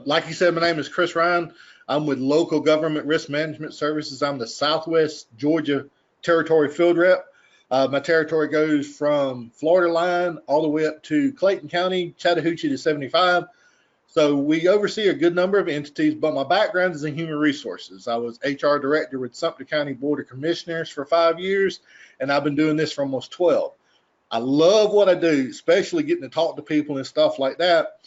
Like you said, my name is Chris Ryan. I'm with Local Government Risk Management Services. I'm the Southwest Georgia Territory Field Rep. My territory goes from Florida line all the way up to Clayton County, Chattahoochee to 75. So we oversee a good number of entities, but my background is in human resources. I was HR director with Sumter County Board of Commissioners for 5 years, and I've been doing this for almost 12. I love what I do, especially getting to talk to people and stuff like that.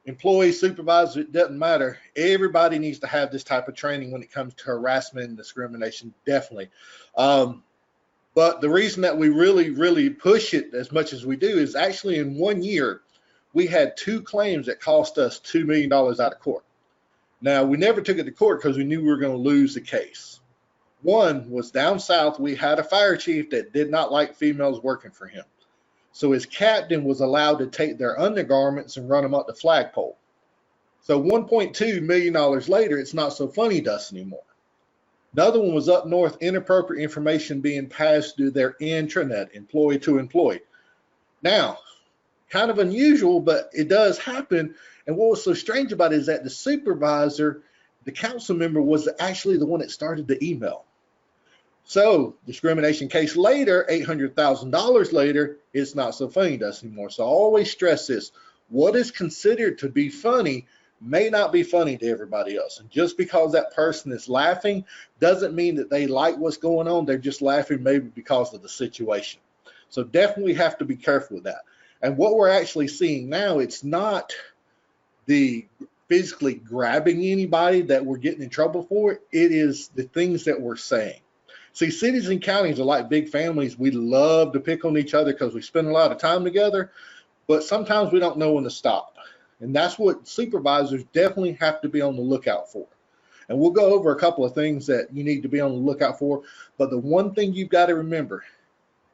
Employees, supervisors, it doesn't matter. Everybody needs to have this type of training when it comes to harassment and discrimination, definitely. But the reason that we really push it as much as we do is actually in 1 year, we had 2 claims that cost us $2 million out of court. Now, we never took it to court because we knew we were going to lose the case. One was down south. We had a fire chief that did not like females working for him. So his captain was allowed to take their undergarments and run them up the flagpole. So $1.2 million later, it's not so funny to us anymore. Another one was up north, inappropriate information being passed through their intranet, employee to employee. Now, kind of unusual, but it does happen. And what was so strange about it is that the supervisor, the council member, was actually the one that started the email. So discrimination case later, $800,000 later, it's not so funny to us anymore. So I always stress this. What is considered to be funny may not be funny to everybody else. And just because that person is laughing doesn't mean that they like what's going on. They're just laughing maybe because of the situation. So definitely have to be careful with that. And what we're actually seeing now, it's not the physically grabbing anybody that we're getting in trouble for. It is the things that we're saying. See, cities and counties are like big families. We love to pick on each other because we spend a lot of time together, but sometimes we don't know when to stop. And that's what supervisors definitely have to be on the lookout for. And we'll go over a couple of things that you need to be on the lookout for. But the one thing you've got to remember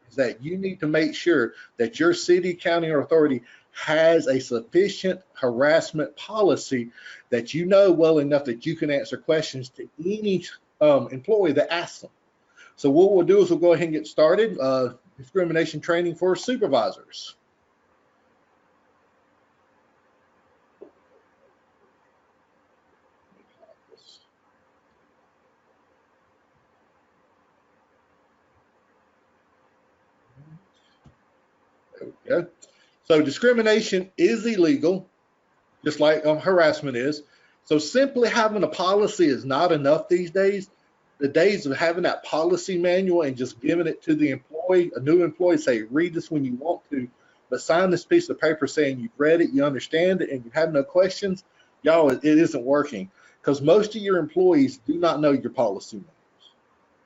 is that you need to make sure that your city, county, or authority has a sufficient harassment policy that you know well enough that you can answer questions to any employee that asks them. So what we'll do is we'll go ahead and get started. Discrimination training for supervisors. There we go. So discrimination is illegal, just like harassment is. So simply having a policy is not enough these days. The days of having that policy manual and just giving it to the employee, a new employee, say, read this when you want to, but sign this piece of paper saying you've read it, you understand it, and you have no questions, y'all, it isn't working because most of your employees do not know your policy manuals.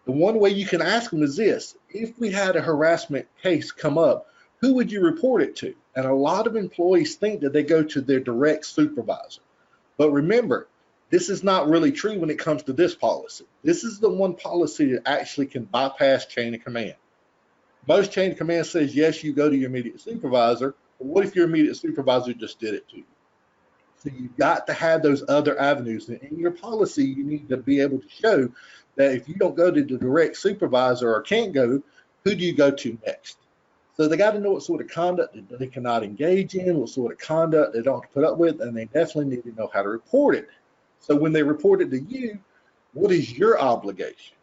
The one way you can ask them is this: if we had a harassment case come up, who would you report it to? And a lot of employees think that they go to their direct supervisor. But remember, this is not really true when it comes to this policy. This is the one policy that actually can bypass chain of command. Most chain of command says, yes, you go to your immediate supervisor. But what if your immediate supervisor just did it to you? So you've got to have those other avenues. And in your policy, you need to be able to show that if you don't go to the direct supervisor or can't go, who do you go to next? So they got to know what sort of conduct that they cannot engage in, what sort of conduct they don't have to put up with, and they definitely need to know how to report it. So when they report it to you, what is your obligation?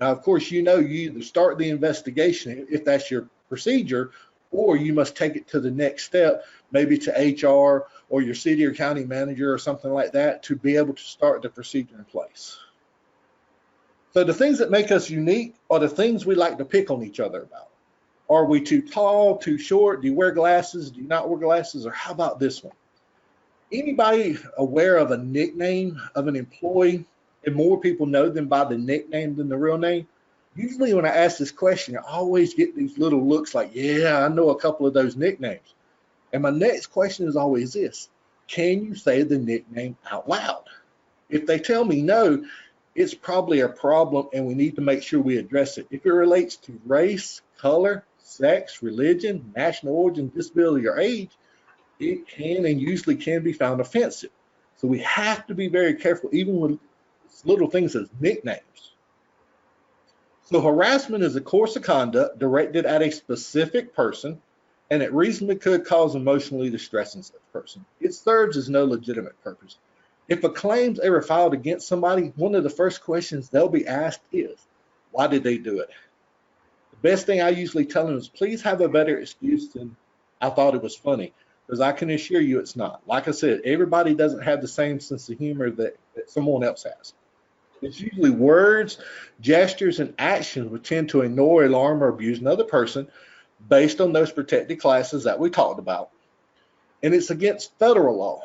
Now, of course, you either start the investigation if that's your procedure, or you must take it to the next step, maybe to HR or your city or county manager or something like that to be able to start the procedure in place. So the things that make us unique are the things we like to pick on each other about. Are we too tall, too short? Do you wear glasses? Do you not wear glasses? Or how about this one? Anybody aware of a nickname of an employee, and more people know them by the nickname than the real name? Usually when I ask this question, I always get these little looks like, yeah, I know a couple of those nicknames. And my next question is always this: can you say the nickname out loud? If they tell me no, it's probably a problem and we need to make sure we address it. If it relates to race, color, sex, religion, national origin, disability, or age, it can and usually can be found offensive. So we have to be very careful, even with little things as nicknames. So harassment is a course of conduct directed at a specific person, and it reasonably could cause emotionally distressing such person. It serves as no legitimate purpose. If a claim's ever filed against somebody, one of the first questions they'll be asked is, why did they do it? The best thing I usually tell them is, please have a better excuse than I thought it was funny, because I can assure you it's not. Like I said, everybody doesn't have the same sense of humor that someone else has. It's usually words, gestures, and actions which tend to annoy, alarm, or abuse another person based on those protected classes that we talked about. And it's against federal law,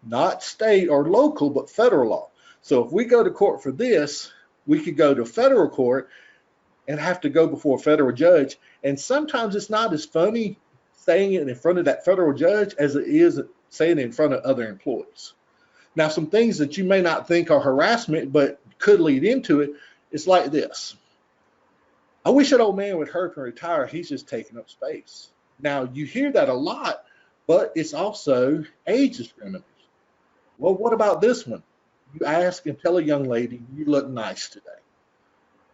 not state or local, but federal law. So if we go to court for this, we could go to federal court and have to go before a federal judge. And sometimes it's not as funny saying it in front of that federal judge as it is saying it in front of other employees. Now, some things that you may not think are harassment, but could lead into it, it's like this. I wish that old man would hurry and retire. He's just taking up space. Now, you hear that a lot, but it's also age discrimination. Well, what about this one? You ask and tell a young lady, you look nice today.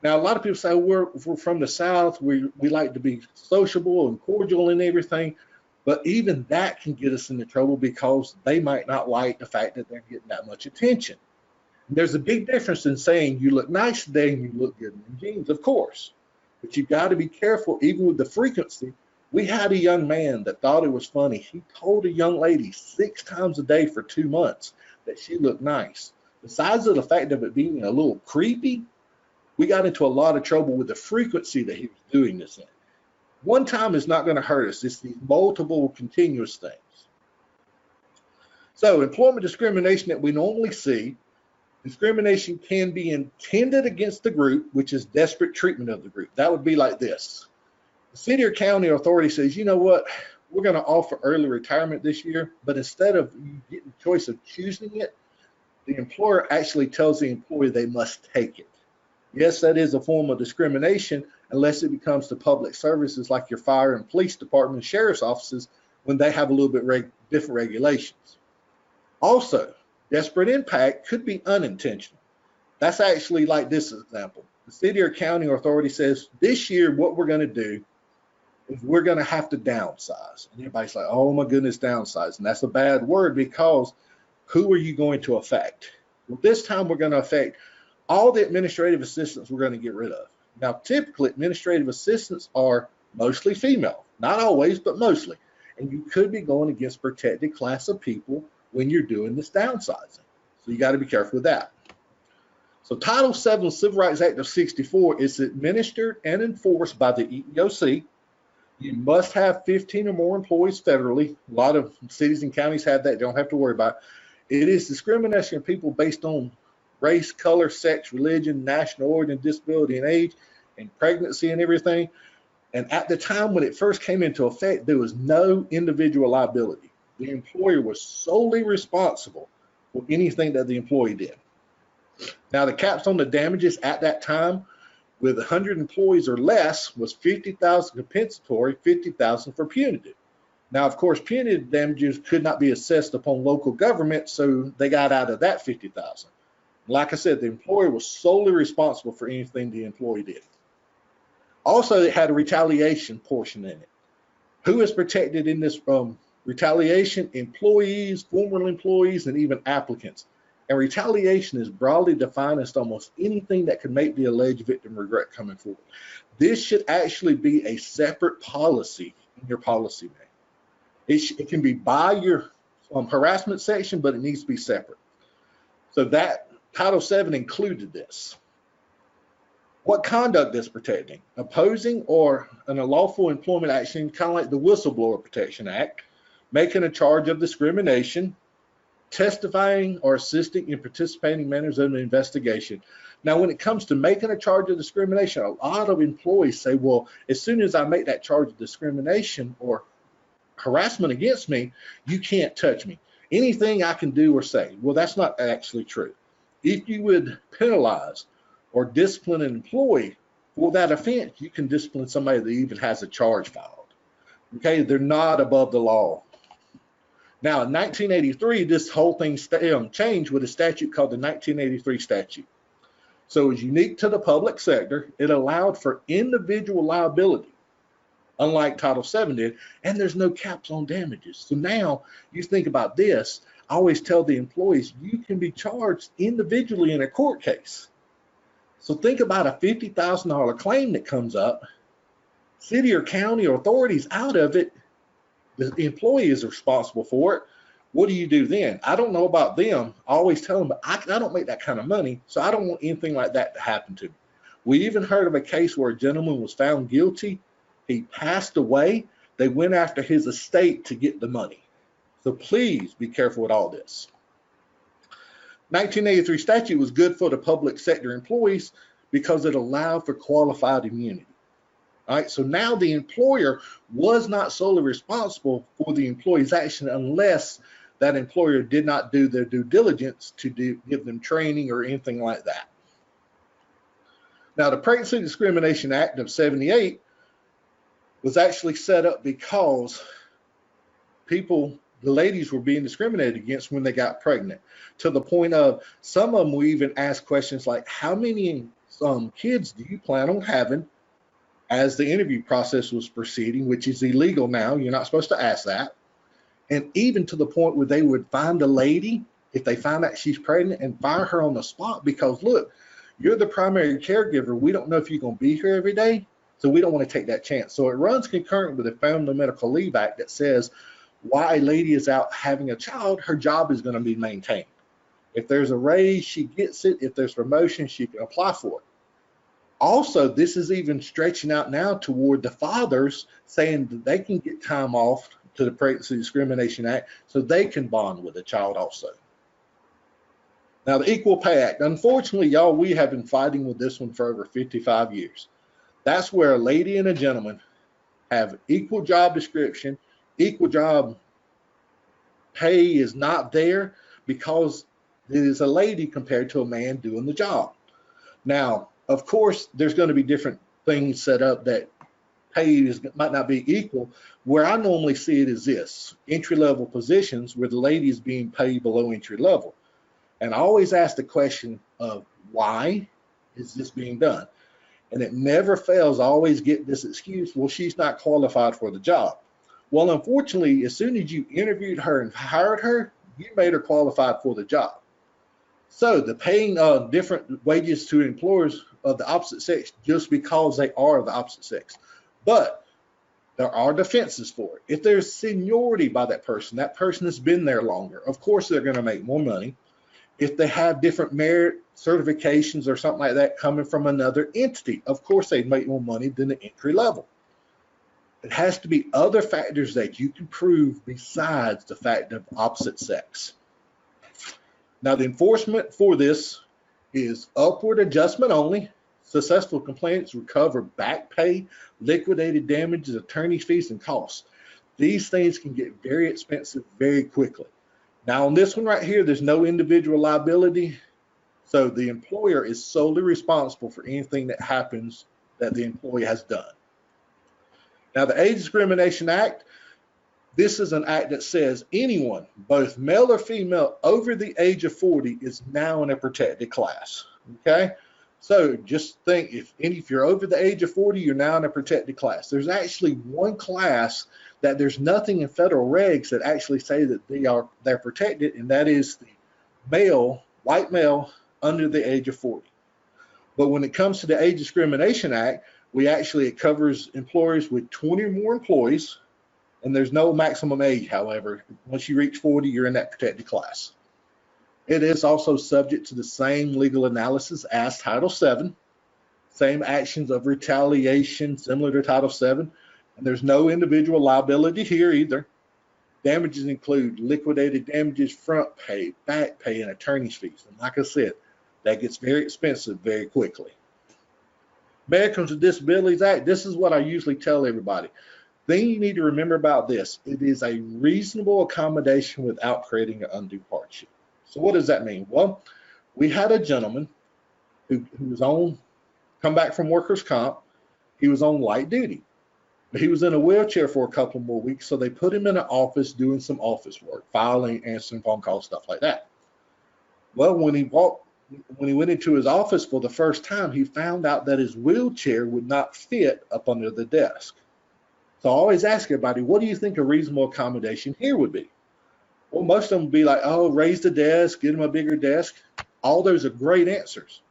Now, a lot of people say, we're from the South. We like to be sociable and cordial and everything. But even that can get us into trouble because they might not like the fact that they're getting that much attention. And there's a big difference in saying you look nice today and you look good in jeans, of course. But you've got to be careful, even with the frequency. We had a young man that thought it was funny. He told a young lady 6 times a day for 2 months that she looked nice. Besides the fact of it being a little creepy, we got into a lot of trouble with the frequency that he was doing this in. One time is not going to hurt us. It's these multiple continuous things. So employment discrimination that we normally see, discrimination can be intended against the group, which is desperate treatment of the group. That would be like this. The city or county authority says, you know what, we're going to offer early retirement this year, but instead of you getting the choice of choosing it, the employer actually tells the employee they must take it. Yes, that is a form of discrimination unless it becomes to public services like your fire and police department, sheriff's offices, when they have a little bit different regulations. Also, desperate impact could be unintentional. That's actually like this example. The city or county authority says, this year what we're going to do is we're going to have to downsize. And everybody's like, oh my goodness, downsize. And that's a bad word because who are you going to affect? Well, this time we're going to affect all the administrative assistants we're going to get rid of. Now, typically, administrative assistants are mostly female. Not always, but mostly. And you could be going against protected class of people when you're doing this downsizing. So you got to be careful with that. So Title VII Civil Rights Act of 64 is administered and enforced by the EEOC. You must have 15 or more employees federally. A lot of cities and counties have that. You don't have to worry about it. It is discrimination of people based on race, color, sex, religion, national origin, disability, and age, and pregnancy and everything. And at the time when it first came into effect, there was no individual liability. The employer was solely responsible for anything that the employee did. Now, the caps on the damages at that time with 100 employees or less was $50,000 compensatory, $50,000 for punitive. Now, of course, punitive damages could not be assessed upon local government, so they got out of that $50,000. Like I said, the employer was solely responsible for anything the employee did. Also, it had a retaliation portion in it. Who is protected in this retaliation? Employees, former employees, and even applicants. And retaliation is broadly defined as almost anything that could make the alleged victim regret coming forward. This should actually be a separate policy in your policy manual. It can be by your harassment section, but it needs to be separate. So that Title VII included this. What conduct is protecting? Opposing or an unlawful employment action, kind of like the Whistleblower Protection Act, making a charge of discrimination, testifying or assisting in participating matters of an investigation. Now, when it comes to making a charge of discrimination, a lot of employees say, well, as soon as I make that charge of discrimination or harassment against me, you can't touch me. Anything I can do or say. Well, that's not actually true. If you would penalize or discipline an employee for that offense, you can discipline somebody that even has a charge filed. Okay, they're not above the law. Now, in 1983, this whole thing changed with a statute called the 1983 statute. So it was unique to the public sector. It allowed for individual liability, unlike Title VII did, and there's no caps on damages. So now you think about this. I always tell the employees, you can be charged individually in a court case. So think about a $50,000 claim that comes up, city or county or authorities out of it, the employee is responsible for it. What do you do then? I don't know about them. I always tell them, but I don't make that kind of money, so I don't want anything like that to happen to me. We even heard of a case where a gentleman was found guilty. He passed away. They went after his estate to get the money. So please be careful with all this. 1983 statute was good for the public sector employees because it allowed for qualified immunity. All right, so now the employer was not solely responsible for the employee's action unless that employer did not do their due diligence to give them training or anything like that. Now, the Pregnancy Discrimination Act of '78 was actually set up because the ladies were being discriminated against when they got pregnant, to the point of some of them will even ask questions like, how many kids do you plan on having, as the interview process was proceeding, which is illegal now. You're not supposed to ask that. And even to the point where they would find a lady, if they find out she's pregnant, and fire her on the spot because, look, you're the primary caregiver. We don't know if you're going to be here every day, so we don't want to take that chance. So it runs concurrent with the Family Medical Leave Act that says while a lady is out having a child, her job is going to be maintained. If there's a raise, she gets it. If there's promotion, she can apply for it. Also, this is even stretching out now toward the fathers, saying that they can get time off to the Pregnancy Discrimination Act so they can bond with the child also. Now, the Equal Pay Act. Unfortunately, y'all, we have been fighting with this one for over 55 years. That's where a lady and a gentleman have equal job description, equal job pay is not there because it is a lady compared to a man doing the job. Now, of course, there's going to be different things set up that pay might not be equal. Where I normally see it is this: entry-level positions where the lady is being paid below entry level. And I always ask the question of why is this being done? And it never fails. I always get this excuse, well, she's not qualified for the job. Well, unfortunately, as soon as you interviewed her and hired her, you made her qualified for the job. So the paying different wages to employers of the opposite sex just because they are the opposite sex. But there are defenses for it. If there's seniority by that person has been there longer, of course they're going to make more money. If they have different merit certifications or something like that coming from another entity, of course they'd make more money than the entry level. It has to be other factors that you can prove besides the fact of opposite sex. Now, the enforcement for this is upward adjustment only. Successful complaints recover back pay, liquidated damages, attorney fees, and costs. These things can get very expensive very quickly. Now, on this one right here, there's no individual liability. So the employer is solely responsible for anything that happens that the employee has done. Now, the Age Discrimination Act, this is an act that says anyone, both male or female, over the age of 40 is now in a protected class. Okay? So just think, if you're over the age of 40, you're now in a protected class. There's actually one class that there's nothing in federal regs that actually say that they're protected, and that is the male, white male, under the age of 40. But when it comes to the Age Discrimination Act, it covers employers with 20 or more employees, and there's no maximum age, however. Once you reach 40, you're in that protected class. It is also subject to the same legal analysis as Title VII, same actions of retaliation similar to Title VII, and there's no individual liability here either. Damages include liquidated damages, front pay, back pay, and attorney's fees. And like I said, that gets very expensive very quickly. Americans with Disabilities Act, this is what I usually tell everybody. Thing you need to remember about this, it is a reasonable accommodation without creating an undue hardship. So what does that mean? Well, we had a gentleman who was come back from workers' comp. He was on light duty. But he was in a wheelchair for a couple more weeks, so they put him in an office doing some office work, filing, answering phone calls, stuff like that. Well, when he went into his office for the first time, he found out that his wheelchair would not fit up under the desk. So I always ask everybody, what do you think a reasonable accommodation here would be? Well, most of them will be like, oh, raise the desk, get him a bigger desk. All those are great answers.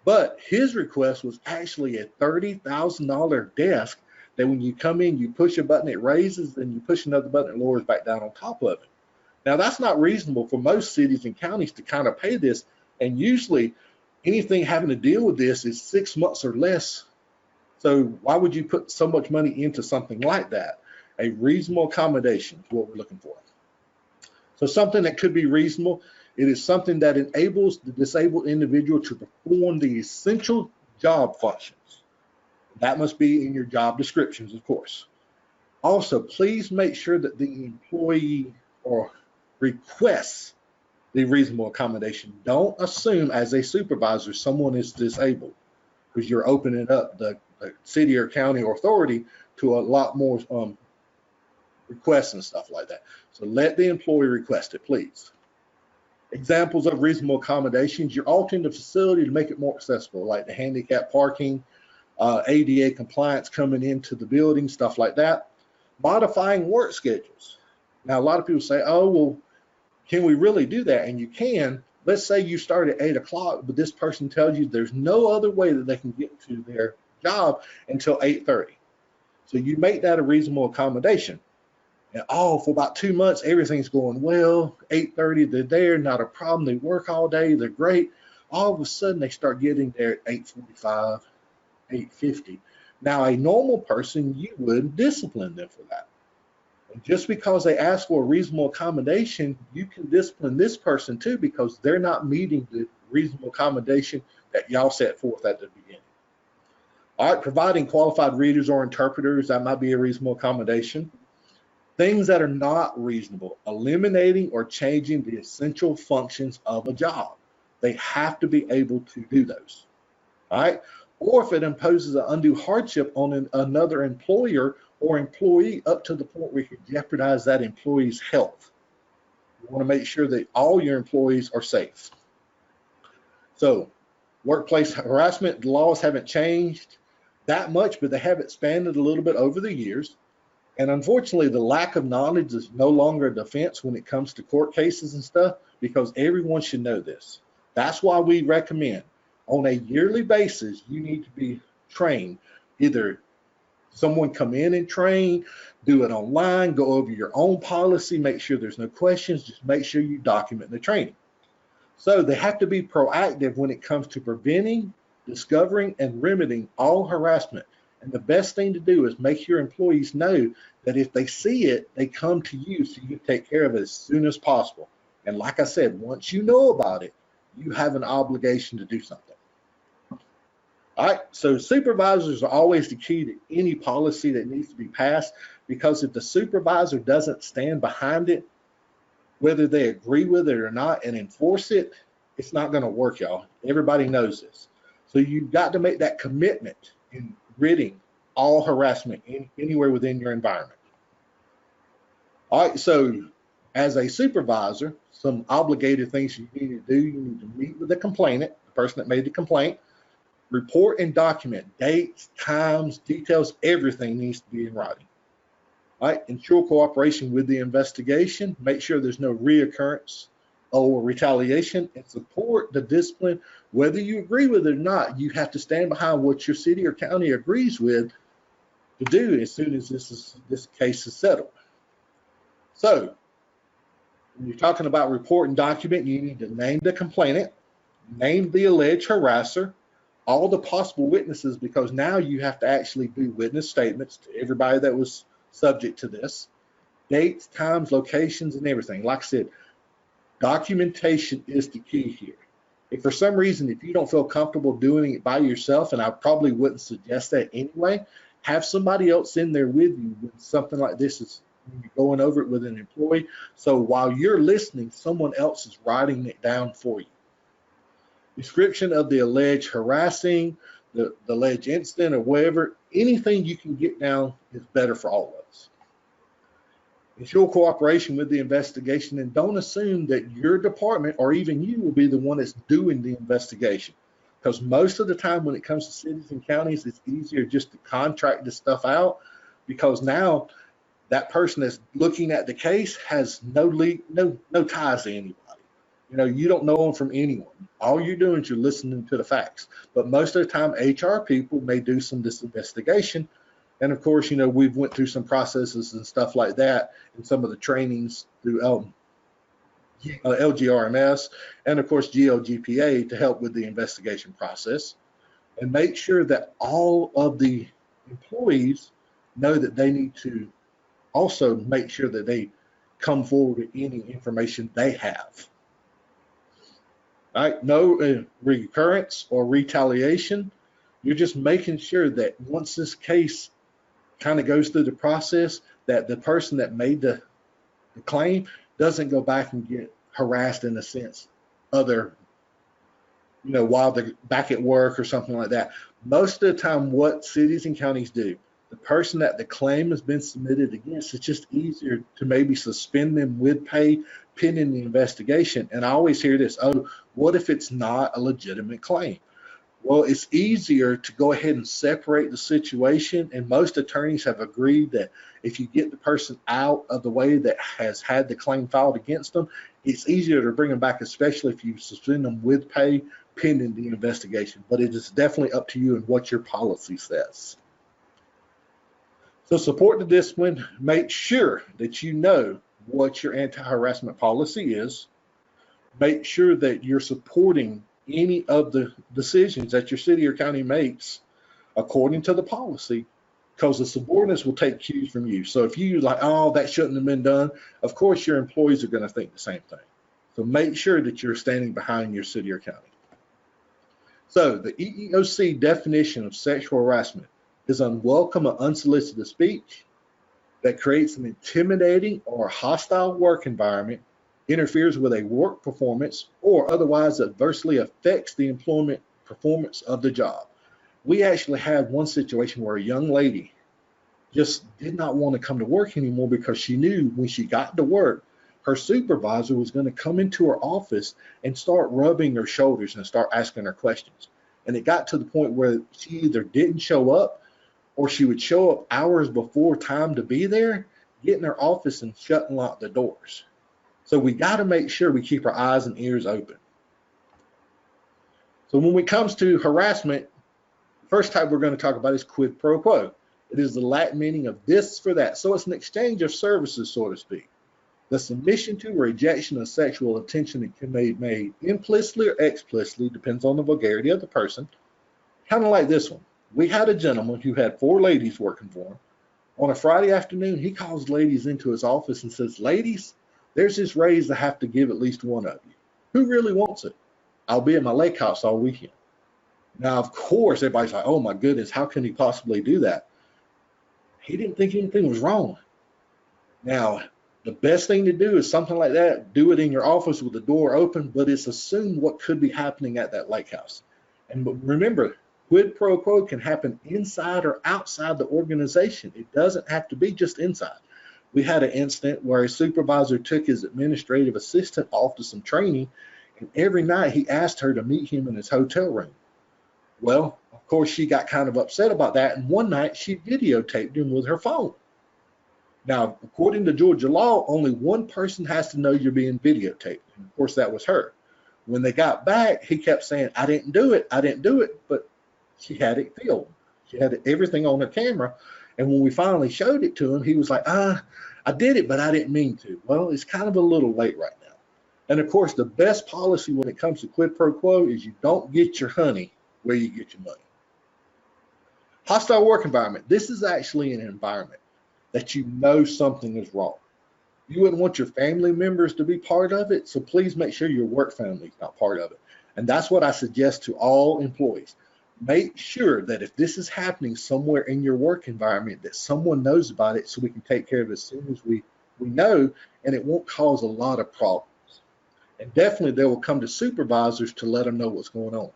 But his request was actually a $30,000 desk that when you come in, you push a button, it raises, and you push another button, it lowers back down on top of it. Now, that's not reasonable for most cities and counties to kind of pay this. And usually anything having to deal with this is 6 months or less. So why would you put so much money into something like that? A reasonable accommodation is what we're looking for. So something that could be reasonable, it is something that enables the disabled individual to perform the essential job functions. That must be in your job descriptions, of course. Also, please make sure that the employee or requests the reasonable accommodation. Don't assume as a supervisor someone is disabled, because you're opening up the city or county or authority to a lot more requests and stuff like that. So let the employee request it, please. Examples of reasonable accommodations: you're altering the facility to make it more accessible, like the handicap parking, ADA compliance coming into the building, stuff like that. Modifying work schedules. Now, a lot of people say, oh, well, can we really do that? And you can. Let's say you start at 8 o'clock, but this person tells you there's no other way that they can get to their job until 8:30. So you make that a reasonable accommodation. And for about 2 months, everything's going well. 8:30, they're there, not a problem. They work all day, they're great. All of a sudden, they start getting there at 8:45, 8:50. Now, a normal person, you would discipline them for that. And just because they ask for a reasonable accommodation, you can discipline this person too, because they're not meeting the reasonable accommodation that y'all set forth at the beginning. All right, providing qualified readers or interpreters, that might be a reasonable accommodation. Things that are not reasonable: eliminating or changing the essential functions of a job. They have to be able to do those. All right. Or if it imposes an undue hardship on another employer or employee up to the point where you can jeopardize that employee's health. You want to make sure that all your employees are safe. So workplace harassment laws haven't changed that much, but they have expanded a little bit over the years. And unfortunately, the lack of knowledge is no longer a defense when it comes to court cases and stuff, because everyone should know this. That's why we recommend on a yearly basis, you need to be trained. Either someone come in and train, do it online, go over your own policy, make sure there's no questions, just make sure you document the training. So they have to be proactive when it comes to preventing, discovering, and remedying all harassment. And the best thing to do is make your employees know that if they see it, they come to you so you can take care of it as soon as possible. And like I said, once you know about it, you have an obligation to do something. All right, so supervisors are always the key to any policy that needs to be passed, because if the supervisor doesn't stand behind it, whether they agree with it or not, and enforce it, it's not going to work, y'all. Everybody knows this. So you've got to make that commitment in ridding all harassment anywhere within your environment. All right, so as a supervisor, some obligated things you need to do: you need to meet with the complainant, the person that made the complaint, report and document dates, times, details, everything needs to be in writing. All right, ensure cooperation with the investigation, make sure there's no reoccurrence or retaliation, and support the discipline. Whether you agree with it or not, you have to stand behind what your city or county agrees with to do as soon as this case is settled. So when you're talking about report and document, you need to name the complainant, name the alleged harasser, all the possible witnesses, because now you have to actually do witness statements to everybody that was subject to this, dates, times, locations, and everything. Like I said, documentation is the key here. If for some reason, if you don't feel comfortable doing it by yourself, and I probably wouldn't suggest that anyway, have somebody else in there with you when something like this is, when you're going over it with an employee. So while you're listening, someone else is writing it down for you. Description of the alleged harassing, the alleged incident, or whatever, anything you can get down is better for all of us. Ensure cooperation with the investigation, and don't assume that your department or even you will be the one that's doing the investigation, because most of the time when it comes to cities and counties, it's easier just to contract this stuff out, because now that person that's looking at the case has no ties to anybody. You don't know them from anyone. All you're doing is you're listening to the facts. But most of the time, HR people may do some of this investigation. And of course, we've went through some processes and stuff like that in some of the trainings through LGRMS and of course GLGPA to help with the investigation process, and make sure that all of the employees know that they need to also make sure that they come forward with any information they have. All right, no recurrence or retaliation. You're just making sure that once this case kind of goes through the process, that the person that made the claim doesn't go back and get harassed in a sense while they're back at work or something like that. Most of the time, what cities and counties do, the person that the claim has been submitted against, it's just easier to maybe suspend them with pay pending the investigation. And I always hear this, oh, what if it's not a legitimate claim? Well, it's easier to go ahead and separate the situation, and most attorneys have agreed that if you get the person out of the way that has had the claim filed against them, it's easier to bring them back, especially if you suspend them with pay pending the investigation. But it is definitely up to you and what your policy says. So support the discipline. Make sure that you know what your anti-harassment policy is. Make sure that you're supporting any of the decisions that your city or county makes according to the policy, because the subordinates will take cues from you. So if you like, oh, that shouldn't have been done, of course your employees are going to think the same thing. So make sure that you're standing behind your city or county. So the EEOC definition of sexual harassment is unwelcome or unsolicited speech that creates an intimidating or hostile work environment, interferes with a work performance, or otherwise adversely affects the employment performance of the job. We actually had one situation where a young lady just did not want to come to work anymore because she knew when she got to work, her supervisor was going to come into her office and start rubbing her shoulders and start asking her questions. And it got to the point where she either didn't show up or she would show up hours before time to be there, get in her office and shut and lock the doors. So we got to make sure we keep our eyes and ears open. So when it comes to harassment, the first type we're going to talk about is quid pro quo. It is the Latin meaning of this for that. So it's an exchange of services, so to speak. The submission to or rejection of sexual attention that can be made implicitly or explicitly, depends on the vulgarity of the person. Kind of like this one. We had a gentleman who had 4 ladies working for him. On a Friday afternoon, he calls ladies into his office and says, ladies, there's this raise I have to give at least one of you. Who really wants it? I'll be at my lake house all weekend. Now, of course, everybody's like, oh my goodness, how can he possibly do that? He didn't think anything was wrong. Now, the best thing to do is something like that. Do it in your office with the door open, but it's assumed what could be happening at that lake house. And remember, quid pro quo can happen inside or outside the organization. It doesn't have to be just inside. We had an incident where a supervisor took his administrative assistant off to some training, and every night he asked her to meet him in his hotel room. Well, of course, she got kind of upset about that, and one night she videotaped him with her phone. Now, according to Georgia law, only one person has to know you're being videotaped, and of course, that was her. When they got back, he kept saying, I didn't do it, but she had it filmed. She had everything on her camera. And when we finally showed it to him, he was like, I did it, but I didn't mean to. Well, it's kind of a little late right now. And of course, the best policy when it comes to quid pro quo is you don't get your honey where you get your money. Hostile work environment. This is actually an environment that you know something is wrong. You wouldn't want your family members to be part of it, so please make sure your work family is not part of it. And that's what I suggest to all employees. Make sure that if this is happening somewhere in your work environment, that someone knows about it so we can take care of it as soon as we know, and it won't cause a lot of problems. And definitely they will come to supervisors to let them know what's going on.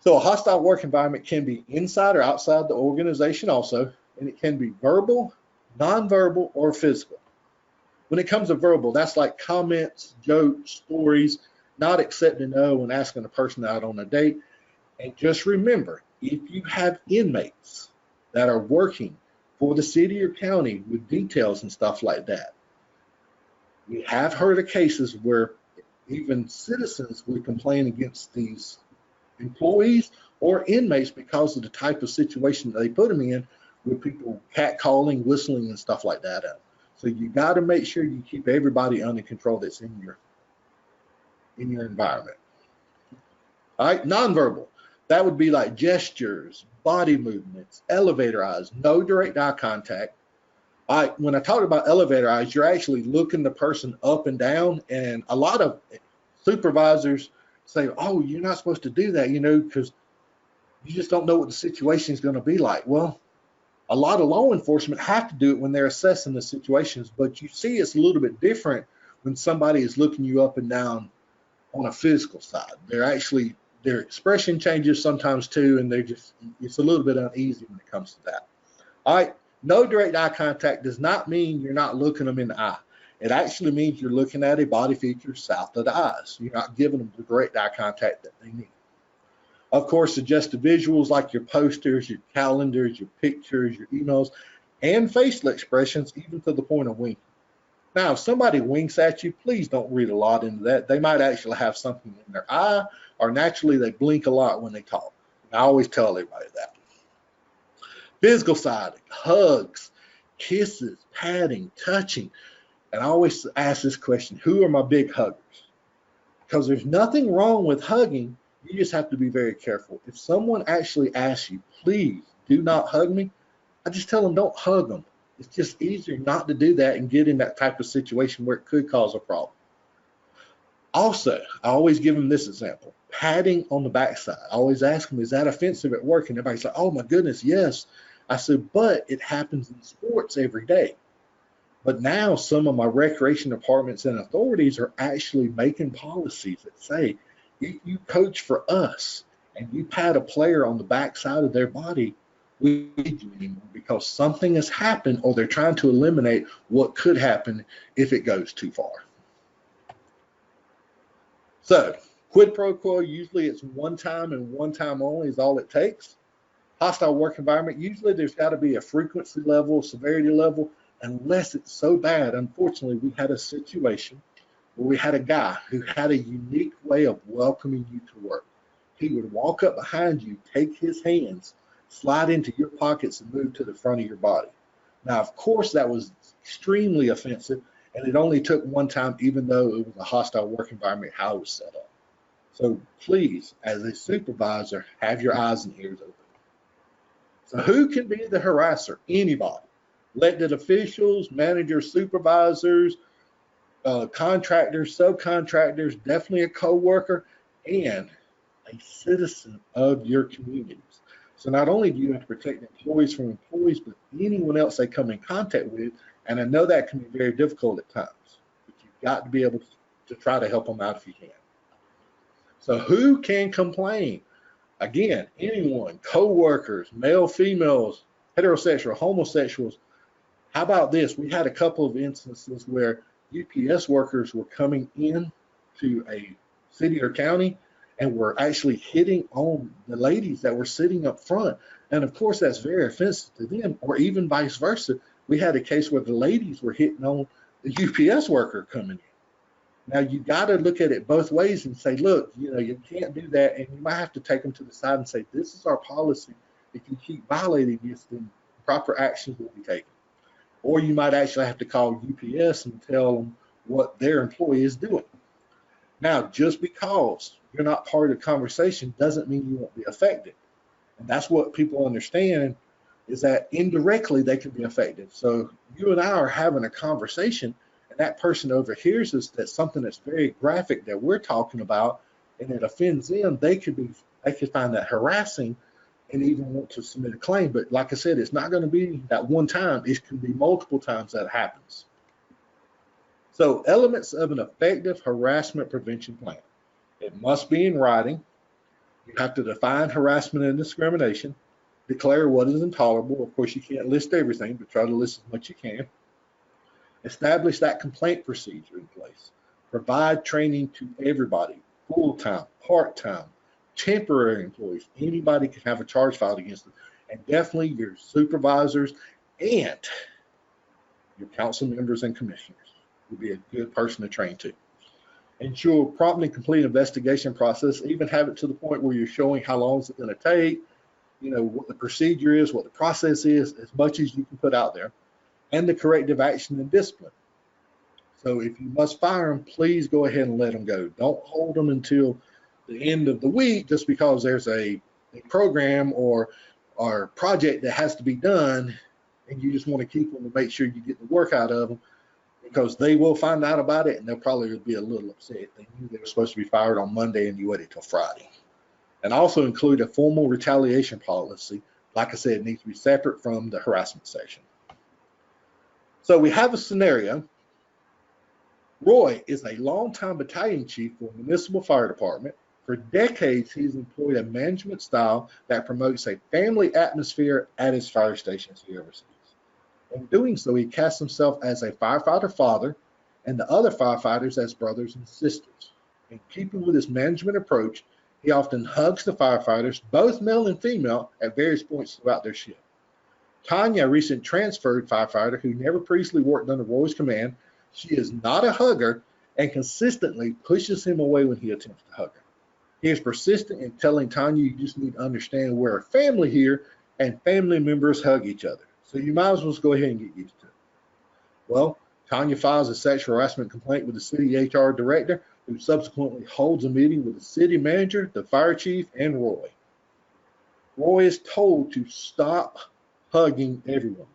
So a hostile work environment can be inside or outside the organization also, and it can be verbal, nonverbal, or physical. When it comes to verbal, that's like comments, jokes, stories, not accepting no and asking a person out on a date. And just remember, if you have inmates that are working for the city or county with details and stuff like that. We have heard of cases where even citizens would complain against these employees or inmates because of the type of situation that they put them in, with people catcalling, whistling, and stuff like that. So you got to make sure you keep everybody under control that's in your environment. All right, nonverbal. That would be like gestures, body movements, elevator eyes, no direct eye contact. When I talk about elevator eyes, you're actually looking the person up and down, and a lot of supervisors say, oh, you're not supposed to do that, because you just don't know what the situation is going to be like. Well, a lot of law enforcement have to do it when they're assessing the situations, but you see it's a little bit different when somebody is looking you up and down on a physical side. Their expression changes sometimes too, and it's a little bit uneasy when it comes to that. All right, no direct eye contact does not mean you're not looking them in the eye. It actually means you're looking at a body feature south of the eyes. You're not giving them the direct eye contact that they need. Of course, suggestive visuals like your posters, your calendars, your pictures, your emails, and facial expressions, even to the point of winking. Now, if somebody winks at you, please don't read a lot into that. They might actually have something in their eye, or naturally they blink a lot when they talk. I always tell everybody that. Physical side, hugs, kisses, patting, touching. And I always ask this question, who are my big huggers? Because there's nothing wrong with hugging. You just have to be very careful. If someone actually asks you, please do not hug me, I just tell them don't hug them. It's just easier not to do that and get in that type of situation where it could cause a problem. Also, I always give them this example, patting on the backside. I always ask them, is that offensive at work? And everybody's like, oh my goodness, yes. I said, but it happens in sports every day. But now some of my recreation departments and authorities are actually making policies that say, if you coach for us and you pat a player on the backside of their body, we need you anymore because something has happened, or they're trying to eliminate what could happen if it goes too far. So quid pro quo, usually it's one time and one time only is all it takes. Hostile work environment, usually there's got to be a frequency level, severity level, unless it's so bad. Unfortunately, we had a situation where we had a guy who had a unique way of welcoming you to work. He would walk up behind you, take his hands, slide into your pockets, and move to the front of your body. Now, of course, that was extremely offensive, and it only took one time, even though it was a hostile work environment, how it was set up. So please, as a supervisor, have your eyes and ears open. So who can be the harasser? Anybody. Elected officials, managers, supervisors, contractors, subcontractors, definitely a co-worker, and a citizen of your communities. So not only do you have to protect employees from employees, but anyone else they come in contact with, and I know that can be very difficult at times, but you've got to be able to try to help them out if you can. So who can complain? Again, anyone, co-workers, male, females, heterosexual, homosexuals. How about this? We had a couple of instances where UPS workers were coming in to a city or county and were actually hitting on the ladies that were sitting up front. And of course, that's very offensive to them, or even vice versa. We had a case where the ladies were hitting on the UPS worker coming in. Now, you got to look at it both ways and say, look, you can't do that. And you might have to take them to the side and say, this is our policy. If you keep violating this, then proper actions will be taken. Or you might actually have to call UPS and tell them what their employee is doing. Now, just because you're not part of the conversation doesn't mean you won't be affected. And that's what people understand, is that indirectly they can be affected. So you and I are having a conversation, and that person overhears us, that's something that's very graphic that we're talking about, and it offends them. They could find that harassing and even want to submit a claim. But like I said, it's not going to be that one time. It can be multiple times that happens. So elements of an effective harassment prevention plan. It must be in writing. You have to define harassment and discrimination, declare what is intolerable. Of course, you can't list everything, but try to list as much as you can. Establish that complaint procedure in place. Provide training to everybody, full-time, part-time, temporary employees. Anybody can have a charge filed against them. And definitely your supervisors And your council members and commissioners would be a good person to train to. Ensure prompt and complete investigation process, even have it to the point where you're showing how long it's going to take, what the procedure is, what the process is, as much as you can put out there, and the corrective action and discipline. So if you must fire them, please go ahead and let them go. Don't hold them until the end of the week just because there's a program or project that has to be done, and you just want to keep them to make sure you get the work out of them, because they will find out about it and they'll probably be a little upset if they knew they were supposed to be fired on Monday and you waited till Friday. And also include a formal retaliation policy. Like I said, it needs to be separate from the harassment section. So we have a scenario. Roy is a longtime battalion chief for a municipal fire department. For decades, he's employed a management style that promotes a family atmosphere at his fire stations he oversees. In doing so, he casts himself as a firefighter father and the other firefighters as brothers and sisters. In keeping with his management approach, he often hugs the firefighters, both male and female, at various points throughout their shift. Tanya, a recent transferred firefighter who never previously worked under Roy's command, she is not a hugger and consistently pushes him away when he attempts to hug her. He is persistent in telling Tanya, you just need to understand we're a family here and family members hug each other. So you might as well go ahead and get used to it. Well, Tanya files a sexual harassment complaint with the city HR director, who subsequently holds a meeting with the city manager, the fire chief, and Roy. Roy is told to stop hugging everyone.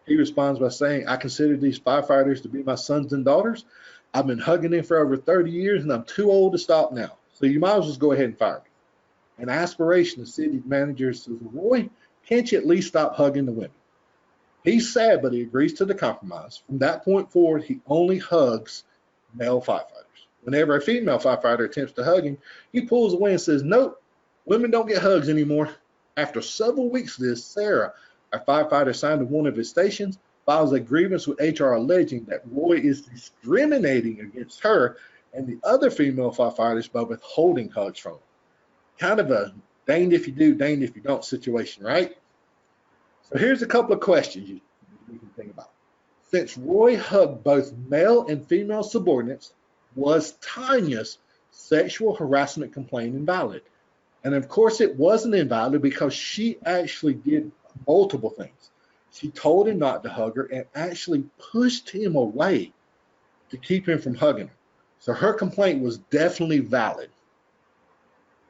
He responds by saying, I consider these firefighters to be my sons and daughters. I've been hugging them for over 30 years and I'm too old to stop now. So you might as well just go ahead and fire me. In aspiration, the city manager says, Roy, can't you at least stop hugging the women? He's sad, but he agrees to the compromise. From that point forward, he only hugs male firefighters. Whenever a female firefighter attempts to hug him, he pulls away and says, nope, women don't get hugs anymore. After several weeks of this, Sarah, a firefighter assigned to one of his stations, files a grievance with HR alleging that Roy is discriminating against her and the other female firefighters by withholding hugs from them. Kind of a danged if you do, danged if you don't situation, right? So here's a couple of questions you can think about. Since Roy hugged both male and female subordinates, was Tanya's sexual harassment complaint invalid? And of course it wasn't invalid because she actually did multiple things. She told him not to hug her and actually pushed him away to keep him from hugging her. So her complaint was definitely valid.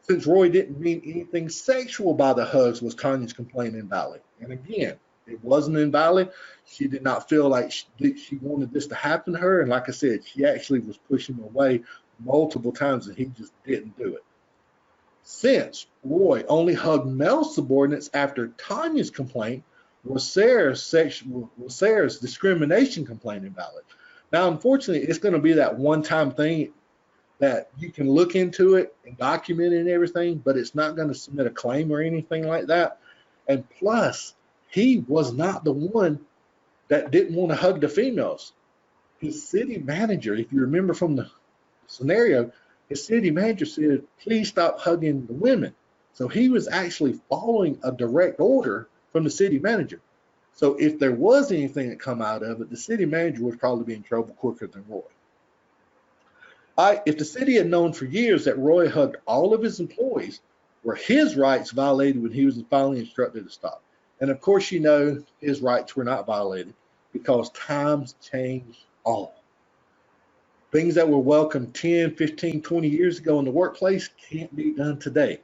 Since Roy didn't mean anything sexual by the hugs, was Tanya's complaint invalid? And again, it wasn't invalid. She did not feel like she wanted this to happen to her. And like I said, she actually was pushing him away multiple times and he just didn't do it. Since Roy only hugged male subordinates after Tanya's complaint, was Sarah's discrimination complaint invalid? Now, unfortunately, it's going to be that one-time thing that you can look into it and document it and everything, but it's not going to submit a claim or anything like that. And plus, he was not the one that didn't want to hug the females. His city manager, if you remember from the scenario, his city manager said, please stop hugging the women. So he was actually following a direct order from the city manager. So if there was anything that come out of it, the city manager would probably be in trouble quicker than Roy. If the city had known for years that Roy hugged all of his employees, were his rights violated when he was finally instructed to stop? And of course, you know, his rights were not violated because times change all. Things that were welcome 10, 15, 20 years ago in the workplace can't be done today.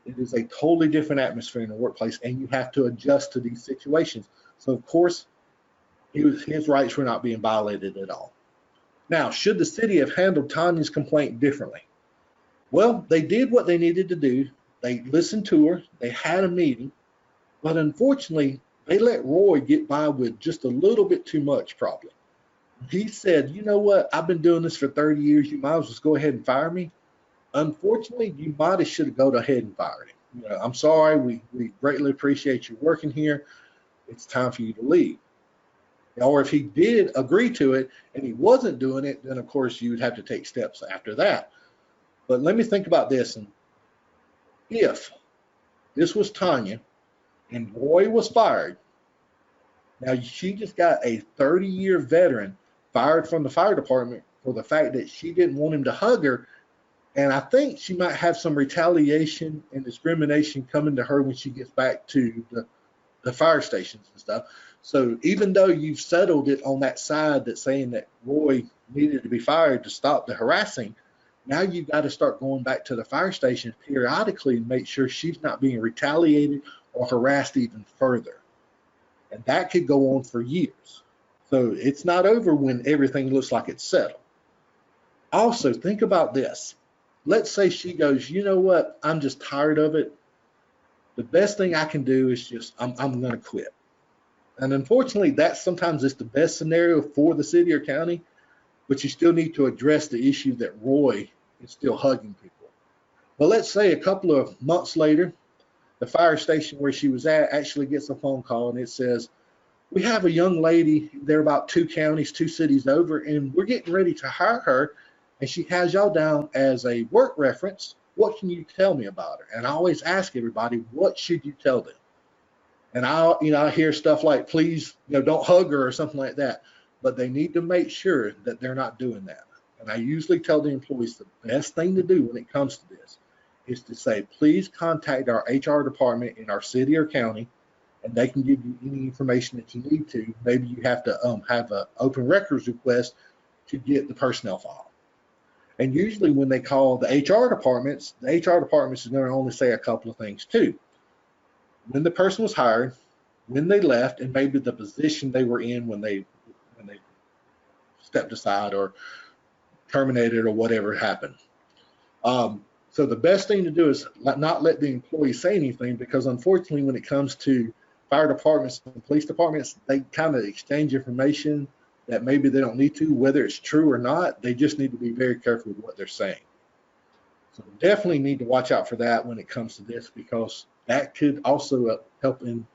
It is a totally different atmosphere in the workplace, and you have to adjust to these situations. So, of course, his rights were not being violated at all. Now, should the city have handled Tanya's complaint differently? Well, they did what they needed to do. They listened to her. They had a meeting. But unfortunately, they let Roy get by with just a little bit too much, probably. He said, you know what? I've been doing this for 30 years. You might as well go ahead and fire me. Unfortunately, you might have should have gone ahead and fired him. You know, I'm sorry. We greatly appreciate you working here. It's time for you to leave. Or if he did agree to it and he wasn't doing it, then of course you would have to take steps after that. But let me think about this. And if this was Tanya and Roy was fired, Now, she just got a 30-year veteran fired from the fire department for the fact that she didn't want him to hug her. And I think she might have some retaliation and discrimination coming to her when she gets back to the fire stations and stuff. So even though you've settled it on that side that's saying that Roy needed to be fired to stop the harassing, now you've got to start going back to the fire station periodically and make sure she's not being retaliated or harassed even further. And that could go on for years. So it's not over when everything looks like it's settled. Also, think about this. Let's say she goes, you know what, I'm just tired of it. The best thing I can do is just, I'm going to quit. And unfortunately, that sometimes is the best scenario for the city or county, but you still need to address the issue that Roy is still hugging people. But let's say a couple of months later, the fire station where she was at actually gets a phone call and it says, we have a young lady, they're about 2 counties, 2 cities over, and we're getting ready to hire her, and she has y'all down as a work reference. What can you tell me about her? And I always ask everybody, what should you tell them? And I hear stuff like, please, don't hug her or something like that. But they need to make sure that they're not doing that. And I usually tell the employees the best thing to do when it comes to this is to say, please contact our HR department in our city or county, and they can give you any information that you need to. Maybe you have to have an open records request to get the personnel file. And usually when they call the HR departments is going to only say a couple of things too. When the person was hired, when they left, and maybe the position they were in when they stepped aside or terminated or whatever happened. So the best thing to do is not let the employee say anything, because unfortunately when it comes to fire departments and police departments, they kind of exchange information that maybe they don't need to, whether it's true or not. They just need to be very careful with what they're saying. So definitely need to watch out for that when it comes to this, because that could also help in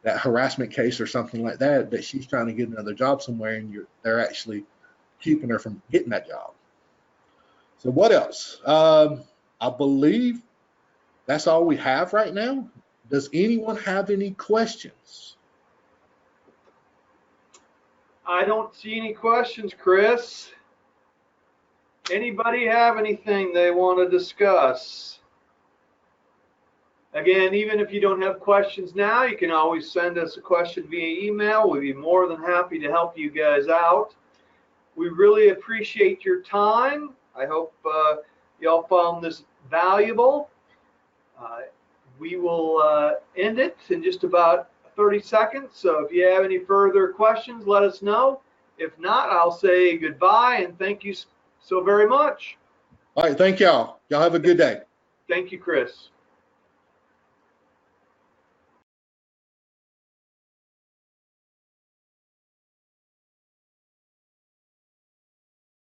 that harassment case or something like that, that she's trying to get another job somewhere and they're actually keeping her from getting that job. So what else? I believe that's all we have right now. Does anyone have any questions? I don't see any questions, Chris. Anybody have anything they want to discuss? Again, even if you don't have questions now, you can always send us a question via email. We'd be more than happy to help you guys out. We really appreciate your time. I hope y'all found this valuable. We will end it in just about 30 seconds. So if you have any further questions, let us know. If not, I'll say goodbye and thank you so very much. All right, thank y'all. Y'all have a good day. Thank you, Chris.